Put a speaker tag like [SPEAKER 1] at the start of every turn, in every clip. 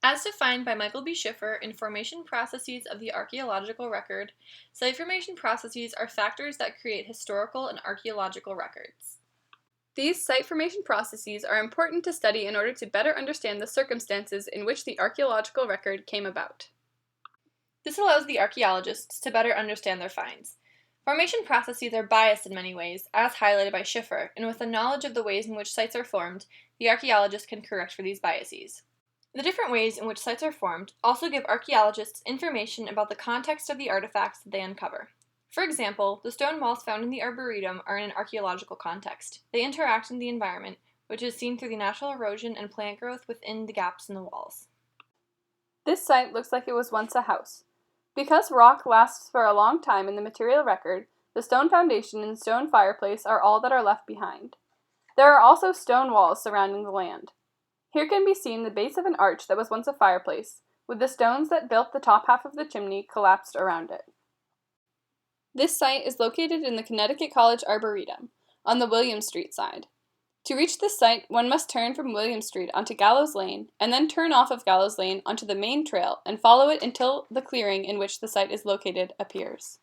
[SPEAKER 1] As defined by Michael B. Schiffer in Formation Processes of the Archaeological Record, site formation processes are factors that create historical and archaeological records. These site formation processes are important to study in order to better understand the circumstances in which the archaeological record came about. This allows the archaeologists to better understand their finds. Formation processes are biased in many ways, as highlighted by Schiffer, and with a knowledge of the ways in which sites are formed, the archaeologist can correct for these biases. The different ways in which sites are formed also give archaeologists information about the context of the artifacts that they uncover. For example, the stone walls found in the Arboretum are in an archaeological context. They interact in the environment, which is seen through the natural erosion and plant growth within the gaps in the walls.
[SPEAKER 2] This site looks like it was once a house. Because rock lasts for a long time in the material record, the stone foundation and stone fireplace are all that are left behind. There are also stone walls surrounding the land. Here can be seen the base of an arch that was once a fireplace, with the stones that built the top half of the chimney collapsed around it. This site is located in the Connecticut College Arboretum, on the William Street side. To reach this site, one must turn from William Street onto Gallows Lane, and then turn off of Gallows Lane onto the main trail and follow it until the clearing in which the site is located appears.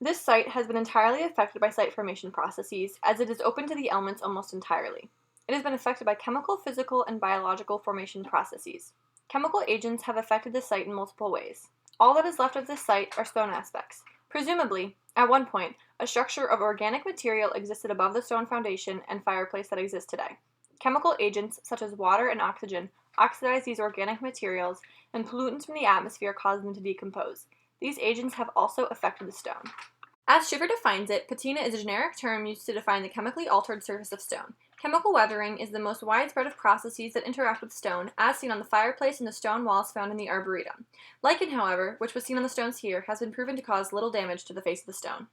[SPEAKER 1] This site has been entirely affected by site formation processes, as it is open to the elements almost entirely. It has been affected by chemical, physical, and biological formation processes. Chemical agents have affected the site in multiple ways. All that is left of this site are stone aspects. Presumably, at one point, a structure of organic material existed above the stone foundation and fireplace that exists today. Chemical agents, such as water and oxygen, oxidize these organic materials, and pollutants from the atmosphere cause them to decompose. These agents have also affected the stone. As Schiffer defines it, patina is a generic term used to define the chemically altered surface of stone. Chemical weathering is the most widespread of processes that interact with stone, as seen on the fireplace and the stone walls found in the Arboretum. Lichen, however, which was seen on the stones here, has been proven to cause little damage to the face of the stone.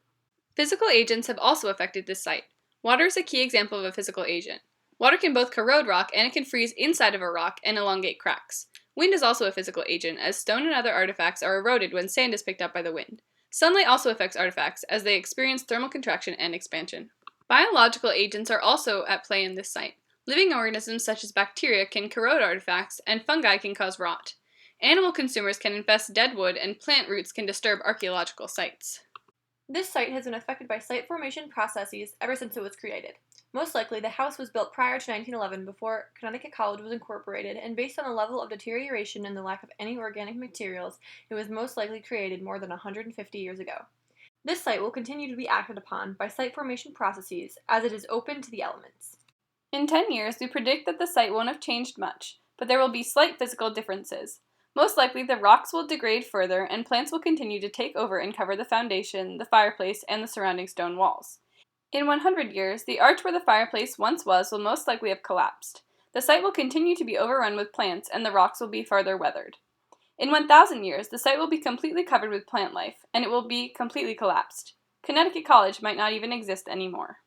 [SPEAKER 1] Physical agents have also affected this site. Water is a key example of a physical agent. Water can both corrode rock and it can freeze inside of a rock and elongate cracks. Wind is also a physical agent, as stone and other artifacts are eroded when sand is picked up by the wind. Sunlight also affects artifacts, as they experience thermal contraction and expansion. Biological agents are also at play in this site. Living organisms such as bacteria can corrode artifacts, and fungi can cause rot. Animal consumers can infest dead wood, and plant roots can disturb archaeological sites. This site has been affected by site formation processes ever since it was created. Most likely, the house was built prior to 1911 before Connecticut College was incorporated, and based on the level of deterioration and the lack of any organic materials, it was most likely created more than 150 years ago. This site will continue to be acted upon by site formation processes as it is open to the elements. In 10 years, we predict that the site won't have changed much, but there will be slight physical differences. Most likely, the rocks will degrade further, and plants will continue to take over and cover the foundation, the fireplace, and the surrounding stone walls. In 100 years, the arch where the fireplace once was will most likely have collapsed. The site will continue to be overrun with plants, and the rocks will be further weathered. In 1,000 years, the site will be completely covered with plant life, and it will be completely collapsed. Connecticut College might not even exist anymore.